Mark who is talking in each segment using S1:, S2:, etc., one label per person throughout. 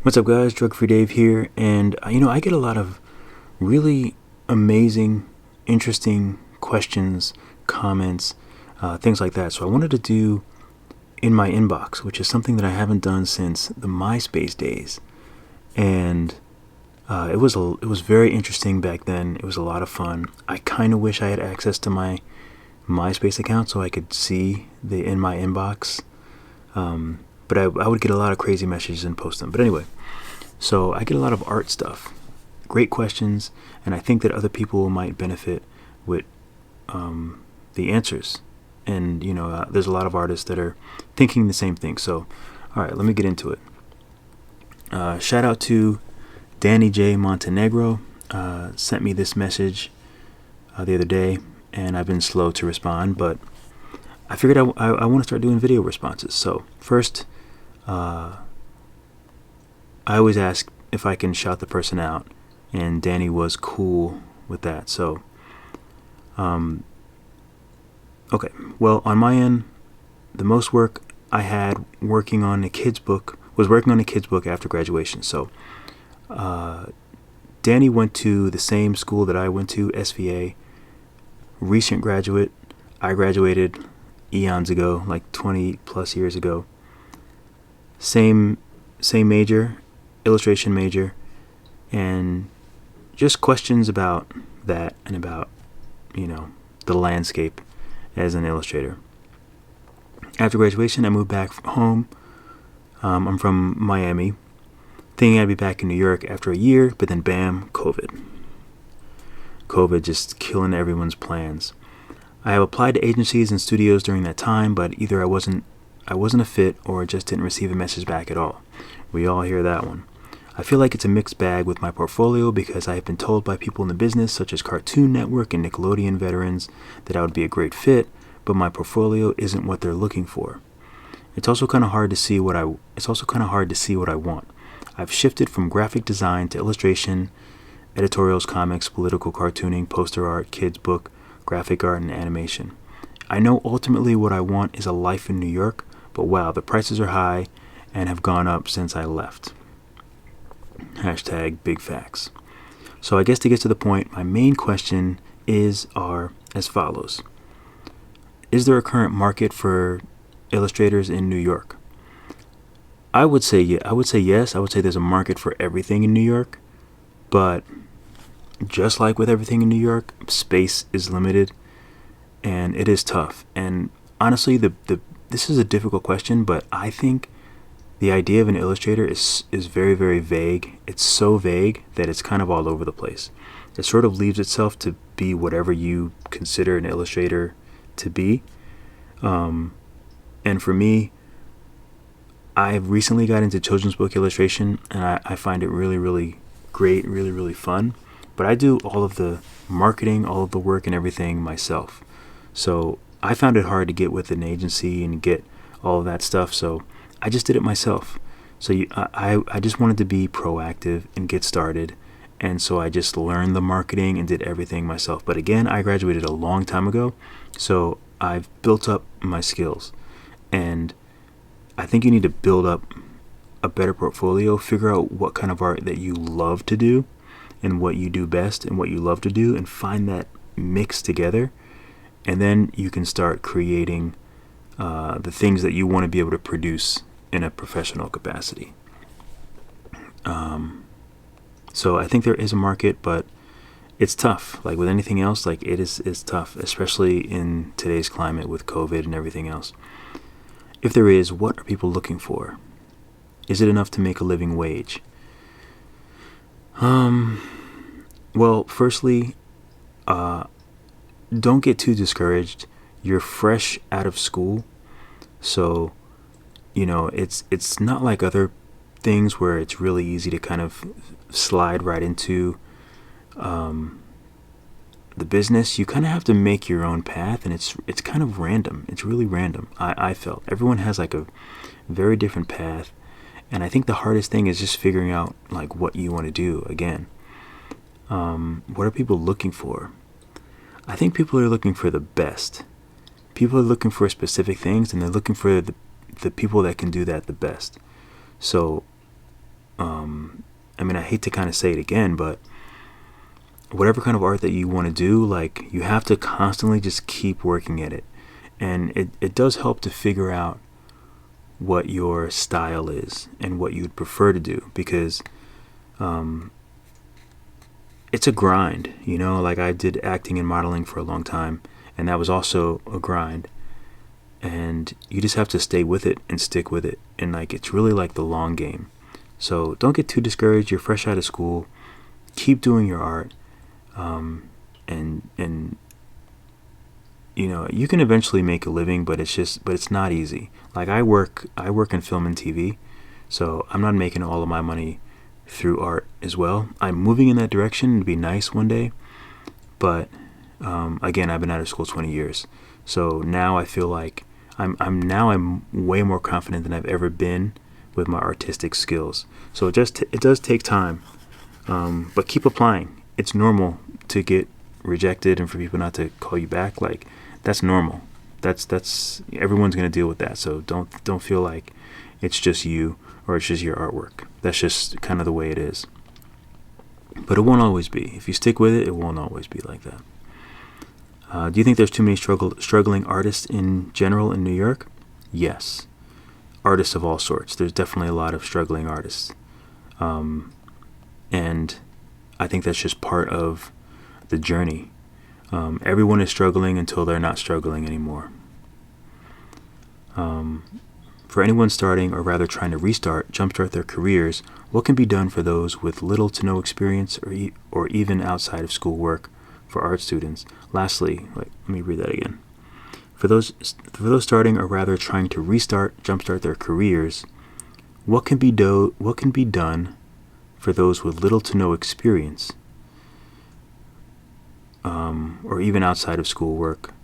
S1: What's up, guys? Drug Free Dave here, and I get a lot of really amazing, interesting questions, comments, things like that. So I wanted to do in my inbox, which is something that I haven't done since the MySpace days, and it was very interesting back then. It was a lot of fun. I kind of wish I had access to my MySpace account so I could see the in my inbox. But I would get a lot of crazy messages and post them. But anyway, so I get a lot of art stuff, great questions, and I think that other people might benefit with the answers. And there's a lot of artists that are thinking the same thing. So, all right, let me get into it. Shout out to Danny J. Montenegro. Sent me this message the other day, and I've been slow to respond, but I figured I want to start doing video responses. So first, I always ask if I can shout the person out, and Danny was cool with that. So, okay. Well, on my end, the most work I had working on a kid's book after graduation. So, Danny went to the same school that I went to, SVA. Recent graduate. I graduated eons ago, like 20 plus years ago. Same major, illustration major, and just questions about that and about the landscape as an illustrator. After graduation, I moved back home. I'm from Miami, thinking I'd be back in New York after a year, but then bam, COVID just killing everyone's plans. I have applied to agencies and studios during that time, but either I wasn't a fit or just didn't receive a message back at all. We all hear that one. I feel like it's a mixed bag with my portfolio because I have been told by people in the business, such as Cartoon Network and Nickelodeon veterans, that I would be a great fit, but my portfolio isn't what they're looking for. It's also kind of hard to see what I want. I've shifted from graphic design to illustration, editorials, comics, political cartooning, poster art, kids book, graphic art, and animation. I know ultimately what I want is a life in New York, but wow, the prices are high and have gone up since I left. # big facts. So I guess to get to the point, my main question are as follows. Is there a current market for illustrators in New York? I would say yes. I would say there's a market for everything in New York, but just like with everything in New York, space is limited, and it is tough. And honestly, this is a difficult question, but I think the idea of an illustrator is very, very vague. It's so vague that it's kind of all over the place. It sort of leaves itself to be whatever you consider an illustrator to be. And for me, I've recently got into children's book illustration, and I find it really, really great, really, really fun. But I do all of the marketing, all of the work and everything myself. So I found it hard to get with an agency and get all of that stuff. So I just did it myself. So I just wanted to be proactive and get started. And so I just learned the marketing and did everything myself. But again, I graduated a long time ago. So I've built up my skills. And I think you need to build up a better portfolio, figure out what kind of art that you love to do and what you do best and what you love to do, and find that mix together. And then you can start creating the things that you want to be able to produce in a professional capacity. So I think there is a market, but it's tough. Like with anything else, like it's tough, especially in today's climate with COVID and everything else. If there is, what are people looking for? Is it enough to make a living wage? Well, firstly, don't get too discouraged. You're fresh out of school, so it's not like other things where it's really easy to kind of slide right into the business. You kind of have to make your own path, and it's kind of random. It's really random. I felt everyone has like a very different path, and I think the hardest thing is just figuring out like what you want to do. Again, what are people looking for? I think people are looking for the best. People are looking for specific things, and they're looking for the people that can do that the best. So, I mean, I hate to kind of say it again, but whatever kind of art that you want to do, like, you have to constantly just keep working at it. And it does help to figure out what your style is and what you'd prefer to do, because it's a grind, you know. Like, I did acting and modeling for a long time, and that was also a grind. And you just have to stay with it and stick with it. And, like, it's really like the long game. So don't get too discouraged. You're fresh out of school. Keep doing your art. And you know, you can eventually make a living, but it's not easy. Like, I work in film and TV, so I'm not making all of my money through art as well. I'm moving in that direction. It'd be nice one day, but again, I've been out of school 20 years, so now I feel like I'm way more confident than I've ever been with my artistic skills. So it does take time, but keep applying. It's normal to get rejected and for people not to call you back. Like, that's normal. That's everyone's gonna deal with that. So don't feel like it's just you or it's just your artwork. That's just kind of the way it is. But it won't always be. If you stick with it, it won't always be like that. Do you think there's too many struggling artists in general in New York? Yes. Artists of all sorts. There's definitely a lot of struggling artists. And I think that's just part of the journey. Everyone is struggling until they're not struggling anymore. For anyone starting, or rather trying to jumpstart their careers, what can be done for those with little to no experience or even outside of school work for art students? Lastly, let me read that again. For those starting, or rather trying to jumpstart their careers, what can be done for those with little to no experience or even outside of school work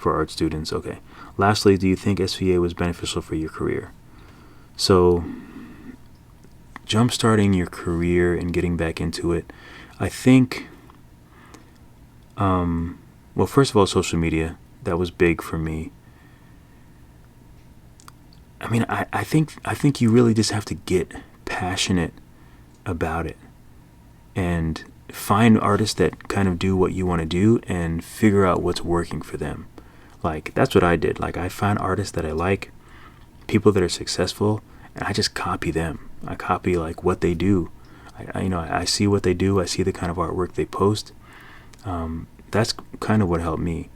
S1: for art students? Okay. Lastly, do you think SVA was beneficial for your career? So, jumpstarting your career and getting back into it, I think, well, first of all, social media, that was big for me. I mean, I think you really just have to get passionate about it and find artists that kind of do what you want to do and figure out what's working for them. Like, that's what I did. Like, I find artists that I like, people that are successful, and I just copy them. I copy, like, what they do. I see what they do. I see the kind of artwork they post. That's kind of what helped me.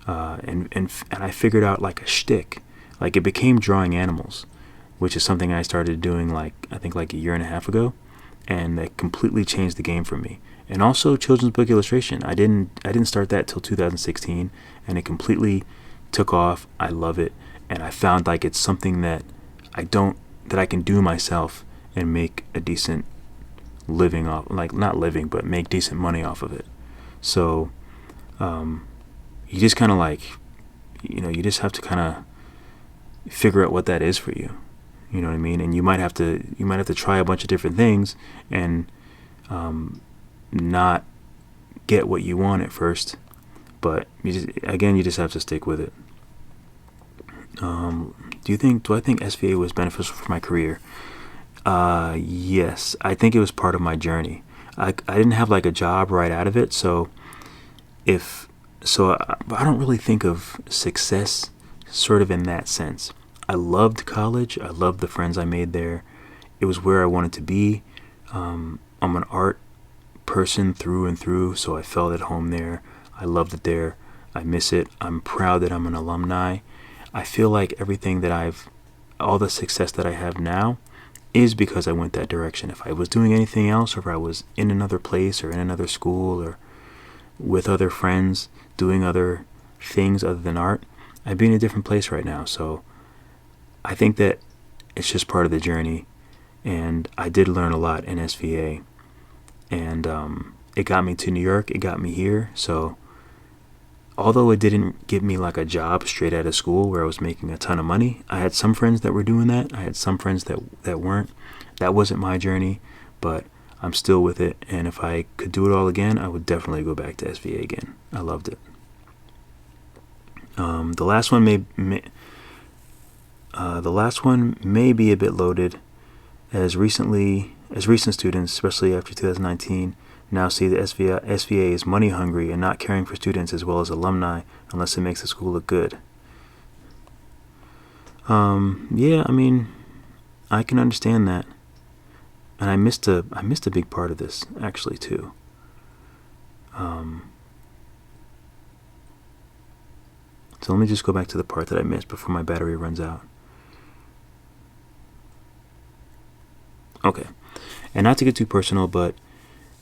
S1: And I figured out, like, a shtick. Like, it became drawing animals, which is something I started doing, like, I think like a year and a half ago, and that completely changed the game for me. And also children's book illustration. I didn't start that till 2016, and it completely took off. I love it, and I found like it's something that I can do myself and make a decent living off, like, not living, but make decent money off of it. So you just kind of, like, you just have to kind of figure out what that is for you. You know what I mean? And you might have to try a bunch of different things and not get what you want at first, but you just have to stick with it. Do I think SVA was beneficial for my career? Yes, I think it was part of my journey. I didn't have like a job right out of it, so I don't really think of success sort of in that sense. I loved college. I loved the friends I made there. It was where I wanted to be. I'm an art person through and through, so I felt at home there. I loved it there. I miss it. I'm proud that I'm an alumni. I feel like all the success that I have now is because I went that direction. If I was doing anything else, or if I was in another place or in another school or with other friends doing other things other than art, I'd be in a different place right now. So I think that it's just part of the journey, and I did learn a lot in SVA, and it got me to New York, it got me here. So although it didn't give me like a job straight out of school where I was making a ton of money, I had some friends that were doing that. I had some friends that weren't. That wasn't my journey, but I'm still with it, and if I could do it all again, I would definitely go back to SVA again. I loved it. The last one The last one may be a bit loaded, as recent students, especially after 2019, now see the SVA is money hungry and not caring for students as well as alumni unless it makes the school look good. Yeah, I mean, I can understand that, and I missed a big part of this actually too. So let me just go back to the part that I missed before my battery runs out. Okay, and not to get too personal, but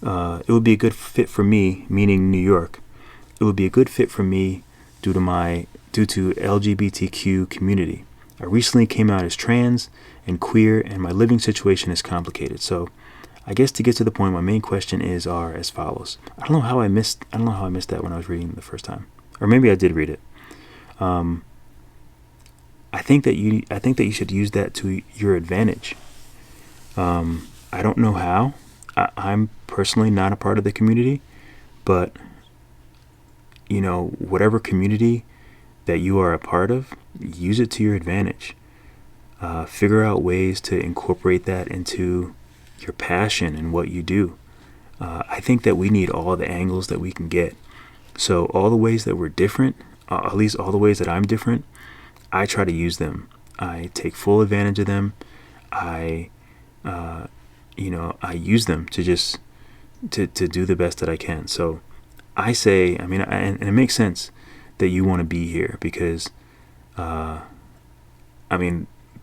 S1: it would be a good fit for me, meaning New York. It would be a good fit for me due to LGBTQ community. I recently came out as trans and queer, and my living situation is complicated. So, I guess to get to the point, my main question are as follows. I don't know how I missed that when I was reading it the first time, or maybe I did read it. I think that you should use that to your advantage. I don't know how. I'm personally not a part of the community, but whatever community that you are a part of, use it to your advantage. Figure out ways to incorporate that into your passion and what you do. I think that we need all the angles that we can get. So all the ways that we're different, at least all the ways that I'm different, I try to use them. I take full advantage of them. I use them to just to do the best that I can. So I say, and it makes sense that you want to be here because,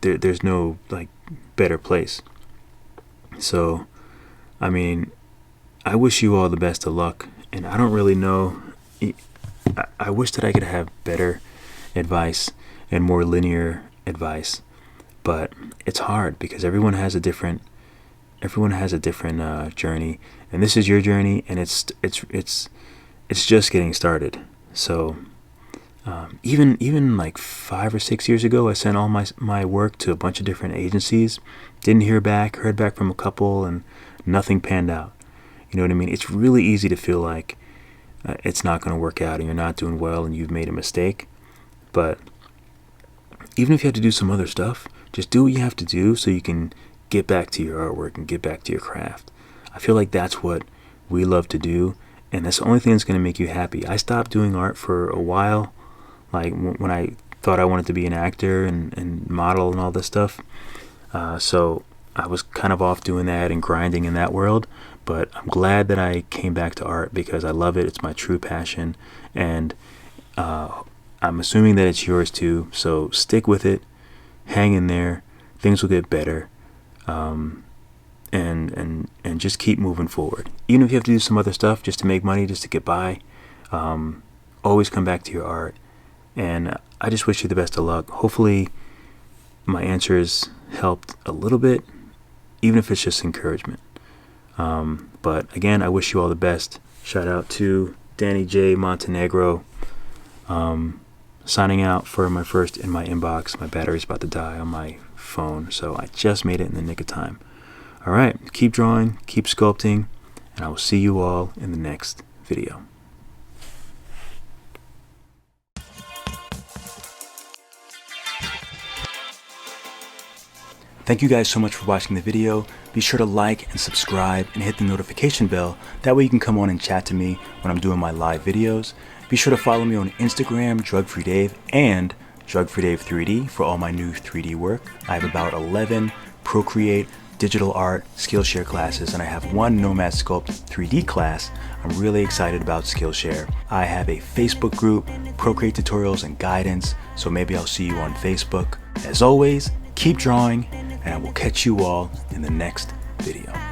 S1: there's no better place. So, I wish you all the best of luck, and I don't really know. I wish that I could have better advice and more linear advice, but it's hard because everyone has a different journey, and this is your journey, and it's just getting started. So even like 5 or 6 years ago, I sent all my work to a bunch of different agencies, didn't heard back from a couple, and nothing panned out. You know what I mean? It's really easy to feel like it's not going to work out and you're not doing well and you've made a mistake. But even if you have to do some other stuff, just do what you have to do so you can get back to your artwork and get back to your craft. I feel like that's what we love to do, and that's the only thing that's going to make you happy. I stopped doing art for a while, like when I thought I wanted to be an actor and model and all this stuff. So I was kind of off doing that and grinding in that world, but I'm glad that I came back to art because I love it. It's my true passion, and I'm assuming that it's yours too. So stick with it, hang in there. Things will get better, and just keep moving forward. Even if you have to do some other stuff just to make money, just to get by, always come back to your art. And I just wish you the best of luck. Hopefully my answers helped a little bit, even if it's just encouragement. But again, I wish you all the best. Shout out to Danny J. Montenegro. Signing out for my first In My Inbox. My battery's about to die on my phone, so I just made it in the nick of time. All right, keep drawing, keep sculpting, and I will see you all in the next video. Thank you guys so much for watching the video. Be sure to like and subscribe and hit the notification bell. That way you can come on and chat to me when I'm doing my live videos. Be sure to follow me on Instagram, Drug Free Dave, and Drug Free Dave 3D for all my new 3D work. I have about 11 Procreate, digital art, Skillshare classes, and I have one Nomad Sculpt 3D class. I'm really excited about Skillshare. I have a Facebook group, Procreate tutorials and guidance, so maybe I'll see you on Facebook. As always, keep drawing, and I will catch you all in the next video.